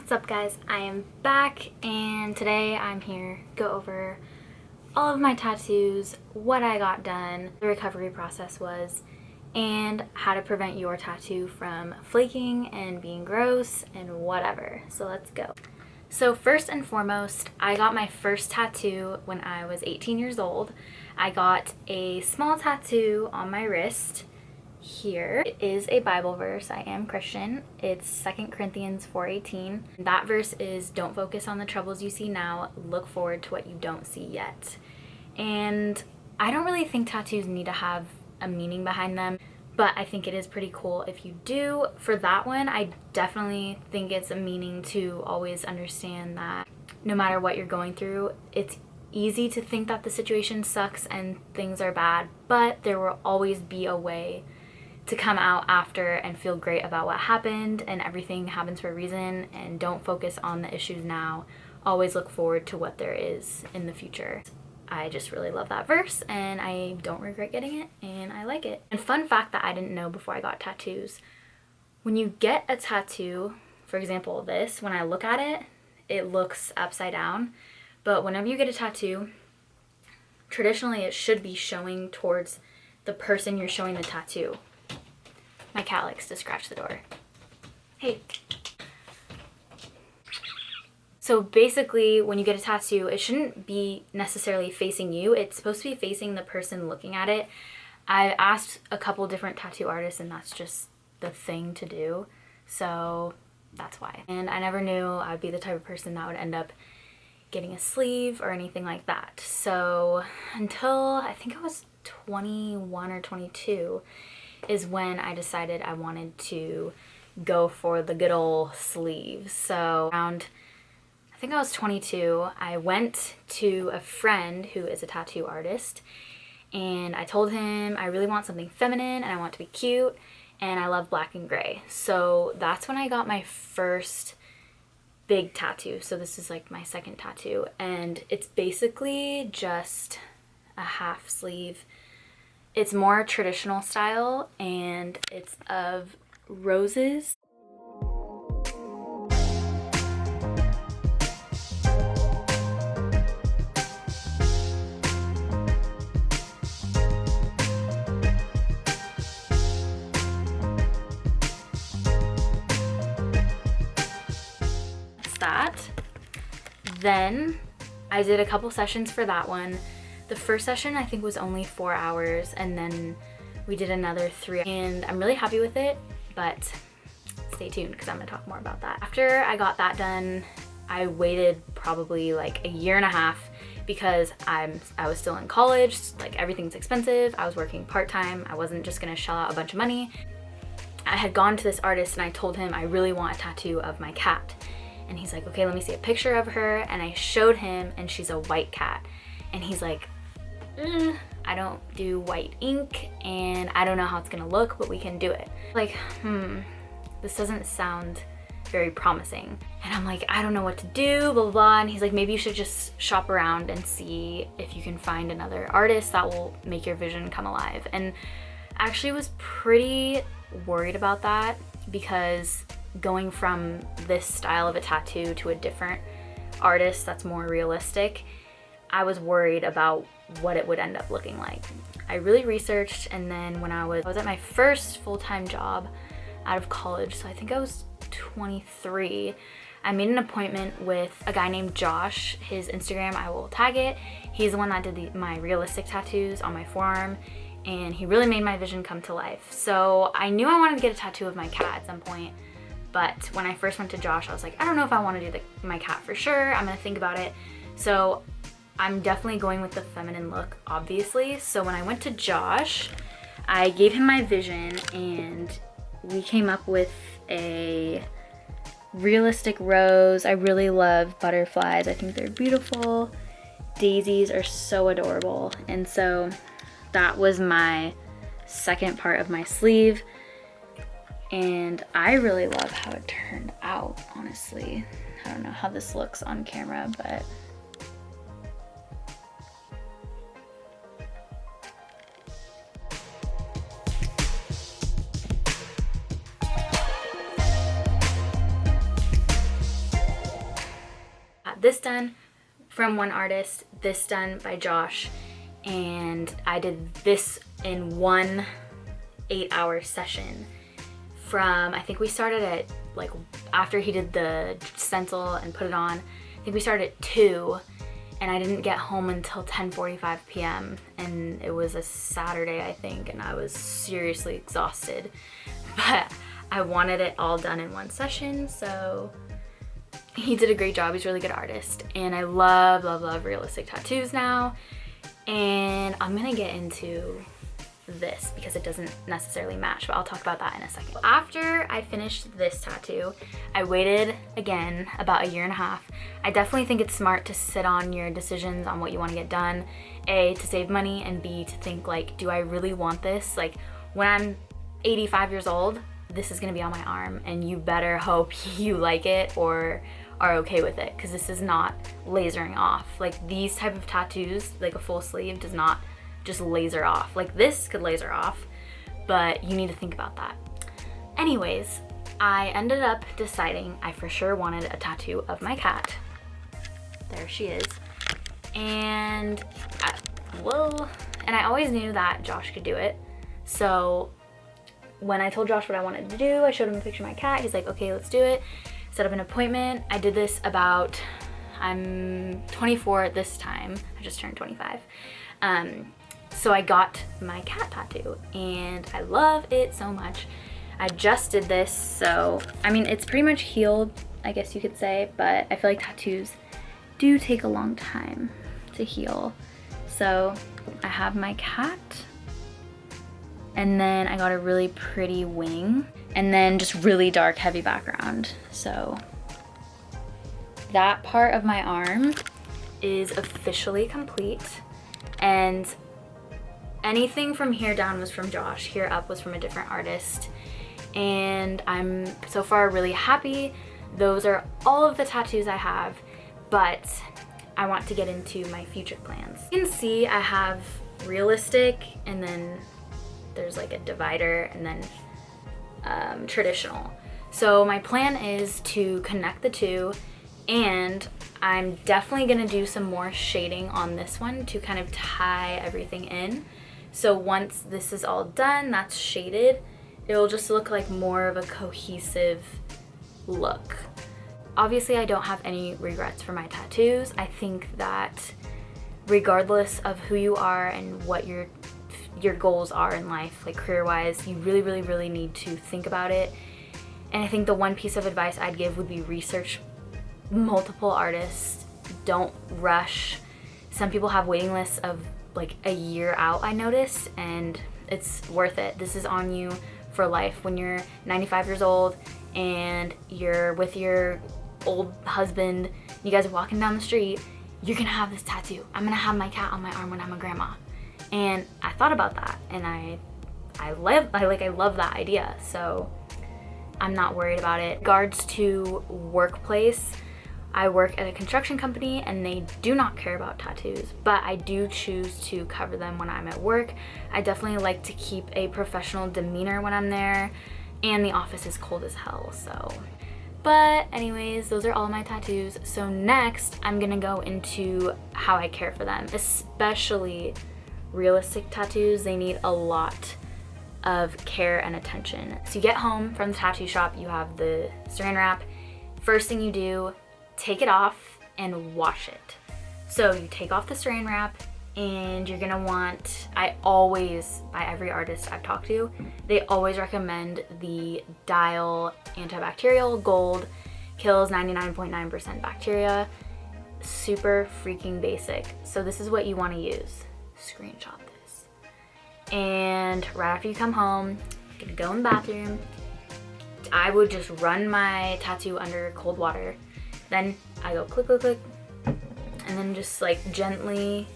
What's up guys? I am back and today I'm here to go over all of my tattoos, what I got done, the recovery process was, and how to prevent your tattoo from flaking and being gross and whatever. So let's go. So first and foremost, I got my first tattoo when I was 18 years old. I got a small tattoo on my wrist. Here it is a Bible verse. I am Christian. It's 2 Corinthians 4:18. That verse is, don't focus on the troubles you see now, look forward to what you don't see yet. And I don't really think tattoos need to have a meaning behind them, but I think it is pretty cool if you do. For that one, I definitely think it's a meaning to always understand that no matter what you're going through, it's easy to think that the situation sucks and things are bad, but there will always be a way to come out after and feel great about what happened, and everything happens for a reason. And don't focus on the issues now, always look forward to what there is in the future. I just really love that verse and I don't regret getting it and I like it. And fun fact that I didn't know before I got tattoos, when you get a tattoo, for example this, when I look at it, it looks upside down, but whenever you get a tattoo, traditionally it should be showing towards the person you're showing the tattoo. My cat likes to scratch the door. Hey. So basically, when you get a tattoo, it shouldn't be necessarily facing you. It's supposed to be facing the person looking at it. I asked a couple different tattoo artists and that's just the thing to do. So that's why. And I never knew I'd be the type of person that would end up getting a sleeve or anything like that. So until I think I was 21 or 22, is when I decided I wanted to go for the good old sleeves. So around, I think I was 22, I went to a friend who is a tattoo artist and I told him I really want something feminine and I want to be cute and I love black and gray. So that's when I got my first big tattoo. So this is like my second tattoo and it's basically just a half sleeve. It's more traditional style and it's of roses. That's that. Then I did a couple sessions for that one. The first session I think was only 4 hours and then we did another 3 and I'm really happy with it, but stay tuned because I'm gonna talk more about that. After I got that done, I waited probably like a year and a half because I was still in college, like everything's expensive. I was working part-time. I wasn't just gonna shell out a bunch of money. I had gone to this artist and I told him I really want a tattoo of my cat. And he's like, okay, let me see a picture of her. And I showed him and she's a white cat. And he's like, I don't do white ink and I don't know how it's gonna look, but we can do it. Like, this doesn't sound very promising. And I'm like, I don't know what to do, blah, blah, blah. And he's like, maybe you should just shop around and see if you can find another artist that will make your vision come alive. And I actually was pretty worried about that because going from this style of a tattoo to a different artist that's more realistic, I was worried about what it would end up looking like. I really researched, and then when I was at my first full-time job out of college, so I think I was 23, I made an appointment with a guy named Josh. His Instagram, I will tag it. He's the one that did my realistic tattoos on my forearm, and he really made my vision come to life. So I knew I wanted to get a tattoo of my cat at some point, but when I first went to Josh, I was like, I don't know if I want to do my cat for sure. I'm gonna think about it. So I'm definitely going with the feminine look, obviously. So when I went to Josh, I gave him my vision and we came up with a realistic rose. I really love butterflies. I think they're beautiful. Daisies are so adorable. And so that was my second part of my sleeve. And I really love how it turned out, honestly. I don't know how this looks on camera, but this done from one artist, this done by Josh, and I did this in one 8-hour session from, I think we started at like, after he did the stencil and put it on, I think we started at 2, and I didn't get home until 10:45 p.m. and it was a Saturday, I think, and I was seriously exhausted. But I wanted it all done in one session, so he did a great job. He's a really good artist, and I love, love, love realistic tattoos now. And I'm gonna get into this because it doesn't necessarily match, but I'll talk about that in a second. After I finished this tattoo, I waited again about 1.5 years. I definitely think it's smart to sit on your decisions on what you want to get done. A, to save money, and B, to think like, do I really want this? Like, when I'm 85 years old, this is gonna be on my arm, and you better hope you like it or are okay with it, because this is not lasering off. Like, these type of tattoos, like a full sleeve, does not just laser off. Like, this could laser off, but you need to think about that. Anyways, I ended up deciding I for sure wanted a tattoo of my cat. There she is. And I always knew that Josh could do it. So when I told Josh what I wanted to do, I showed him a picture of my cat. He's like, okay, let's do it. Set up an appointment. I did this about, I'm 24 at this time. I just turned 25. So I got my cat tattoo, and I love it so much. I just did this, so I mean, it's pretty much healed, I guess you could say, but I feel like tattoos do take a long time to heal. So I have my cat, and then I got a really pretty wing, and then just really dark, heavy background. So that part of my arm is officially complete, and anything from here down was from Josh, here up was from a different artist, and I'm so far really happy. Those are all of the tattoos I have, but I want to get into my future plans. You can see I have realistic, and then there's like a divider, and then traditional. So my plan is to connect the two, and I'm definitely gonna do some more shading on this one to kind of tie everything in. So once this is all done, that's shaded, it'll just look like more of a cohesive look. Obviously, I don't have any regrets for my tattoos. I think that regardless of who you are and what your goals are in life, like career-wise, you really, really, really need to think about it. And I think the one piece of advice I'd give would be research multiple artists. Don't rush. Some people have waiting lists of like a year out, I noticed, and it's worth it. This is on you for life. When you're 95 years old and you're with your old husband, you guys are walking down the street, you're gonna have this tattoo. I'm gonna have my cat on my arm when I'm a grandma. And I thought about that, and I love that idea, so I'm not worried about it. In regards to workplace, I work at a construction company, and they do not care about tattoos, but I do choose to cover them when I'm at work. I definitely like to keep a professional demeanor when I'm there, and the office is cold as hell, so. But anyways, those are all my tattoos. So next, I'm gonna go into how I care for them, especially realistic tattoos. They need a lot of care and attention. So you get home from the tattoo shop, you have the saran wrap. First thing you do, take it off and wash it. So you take off the saran wrap, and you're gonna want, I always, by every artist I've talked to, they always recommend the Dial antibacterial gold. Kills 99.9% bacteria. Super freaking basic. So this is what you want to use. Screenshot this. And right after you come home, you're gonna go in the bathroom. I would just run my tattoo under cold water. Then I go click, click, click, and then just like gently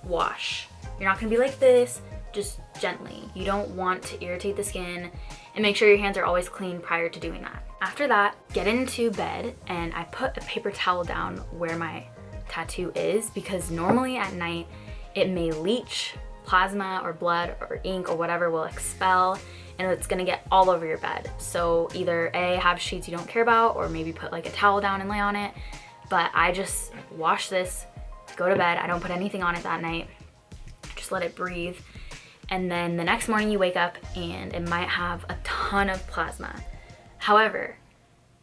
wash. You're not gonna be like this, just gently. You don't want to irritate the skin, and make sure your hands are always clean prior to doing that. After that, get into bed, and I put a paper towel down where my tattoo is, because normally at night it may leach. Plasma or blood or ink or whatever will expel, and it's gonna get all over your bed. So either A, have sheets you don't care about, or maybe put like a towel down and lay on it. But I just wash this, go to bed. I don't put anything on it that night. Just let it breathe. And then the next morning you wake up and it might have a ton of plasma. However,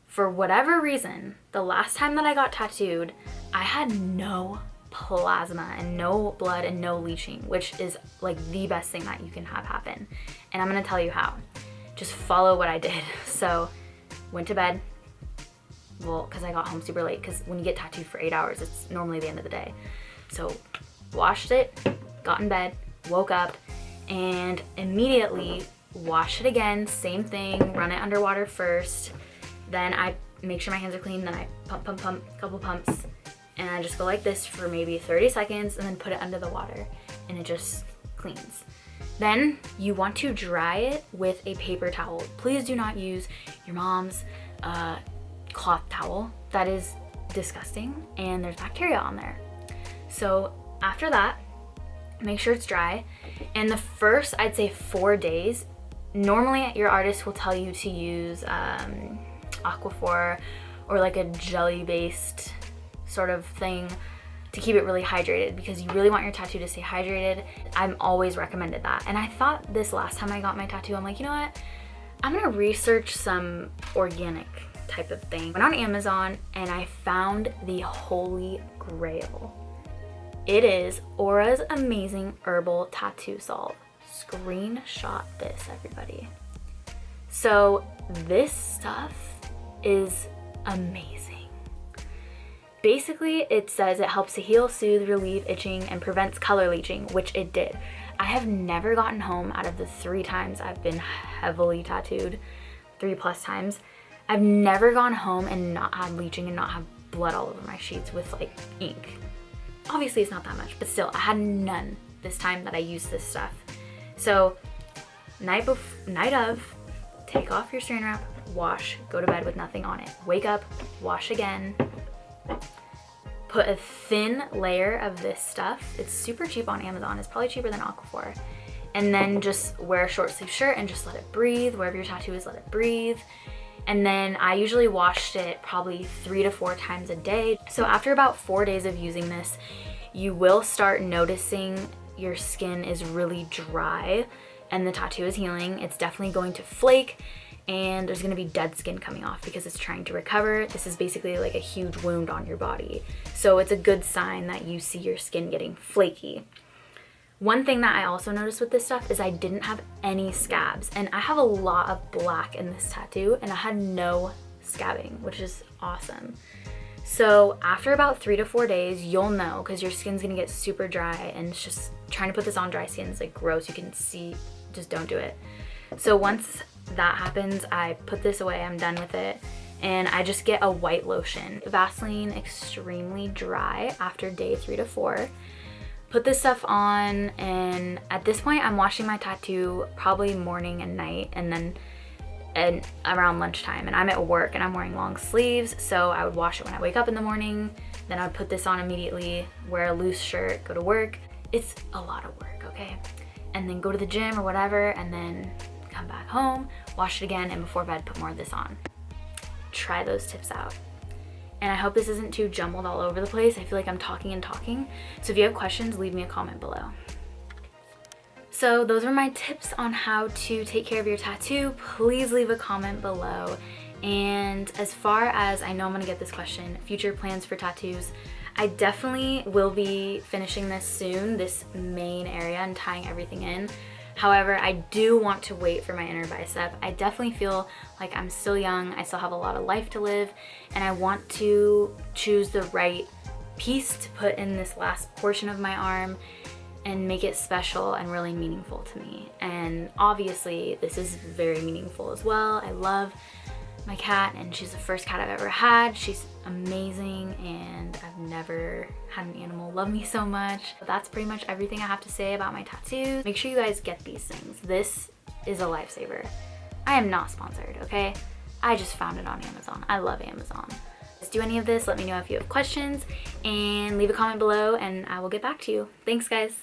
for whatever reason, the last time that I got tattooed, I had no plasma and no blood and no leaching, which is like the best thing that you can have happen. And I'm gonna tell you how. Just follow what I did. So, went to bed. Well, because I got home super late, because when you get tattooed for 8 hours, it's normally the end of the day. So, washed it, got in bed, woke up, and immediately wash it again, same thing, run it underwater first. Then I make sure my hands are clean, then I pump, couple pumps, and I just go like this for maybe 30 seconds and then put it under the water and it just cleans. Then you want to dry it with a paper towel. Please do not use your mom's cloth towel. That is disgusting and there's bacteria on there. So after that, make sure it's dry. And the first, I'd say 4 days, normally your artist will tell you to use Aquaphor or like a jelly-based sort of thing to keep it really hydrated, because you really want your tattoo to stay hydrated. I'm always recommended that. And I thought this last time I got my tattoo, I'm like, you know what? I'm gonna research some organic type of thing. Went on Amazon and I found the holy grail. It is Aura's Amazing Herbal Tattoo Salve. Screenshot this, everybody. So this stuff is amazing. Basically, it says it helps to heal, soothe, relieve itching, and prevents color leaching, which it did. I have never gotten home out of the 3 times I've been heavily tattooed, 3+ times. I've never gone home and not had leaching and not have blood all over my sheets with like ink. Obviously it's not that much, but still, I had none this time that I used this stuff. So night of, take off your saran wrap, wash, go to bed with nothing on it. Wake up, wash again. Put a thin layer of this stuff. It's super cheap on Amazon. It's probably cheaper than Aquaphor. And then just wear a short sleeve shirt and just let it breathe. Wherever your tattoo is, let it breathe. And then I usually washed it probably 3 to 4 times a day. So after about 4 days of using this, you will start noticing your skin is really dry and the tattoo is healing. It's definitely going to flake and there's gonna be dead skin coming off because it's trying to recover. This is basically like a huge wound on your body. So it's a good sign that you see your skin getting flaky. One thing that I also noticed with this stuff is I didn't have any scabs, and I have a lot of black in this tattoo and I had no scabbing, which is awesome. So after about 3 to 4 days, you'll know, because your skin's gonna get super dry, and it's just trying to put this on dry skin is like gross. You can see, just don't do it. So once that happens, I put this away, I'm done with it, and I just get a white lotion. Vaseline extremely dry after day 3 to 4. Put this stuff on, and at this point I'm washing my tattoo probably morning and night, and then around lunchtime, and I'm at work and I'm wearing long sleeves, so I would wash it when I wake up in the morning, then I would put this on immediately, wear a loose shirt, go to work. It's a lot of work, okay? And then go to the gym or whatever, and then come back home, wash it again, and before bed put more of this on. Try those tips out. And I hope this isn't too jumbled all over the place. I feel like I'm talking and talking. So if you have questions, leave me a comment below. So those are my tips on how to take care of your tattoo. Please leave a comment below. And as far as, I know I'm gonna get this question, future plans for tattoos, I definitely will be finishing this soon, this main area, and tying everything in. However, I do want to wait for my inner bicep. I definitely feel like I'm still young, I still have a lot of life to live, and I want to choose the right piece to put in this last portion of my arm and make it special and really meaningful to me. And obviously, this is very meaningful as well. I love my cat, and she's the first cat I've ever had. She's amazing, and I've never had an animal love me so much. But that's pretty much everything I have to say about my tattoos. Make sure you guys get these things. This is a lifesaver. I am not sponsored, okay? I just found it on Amazon. I love Amazon. Just do any of this, let me know if you have questions, and leave a comment below and I will get back to you. Thanks, guys.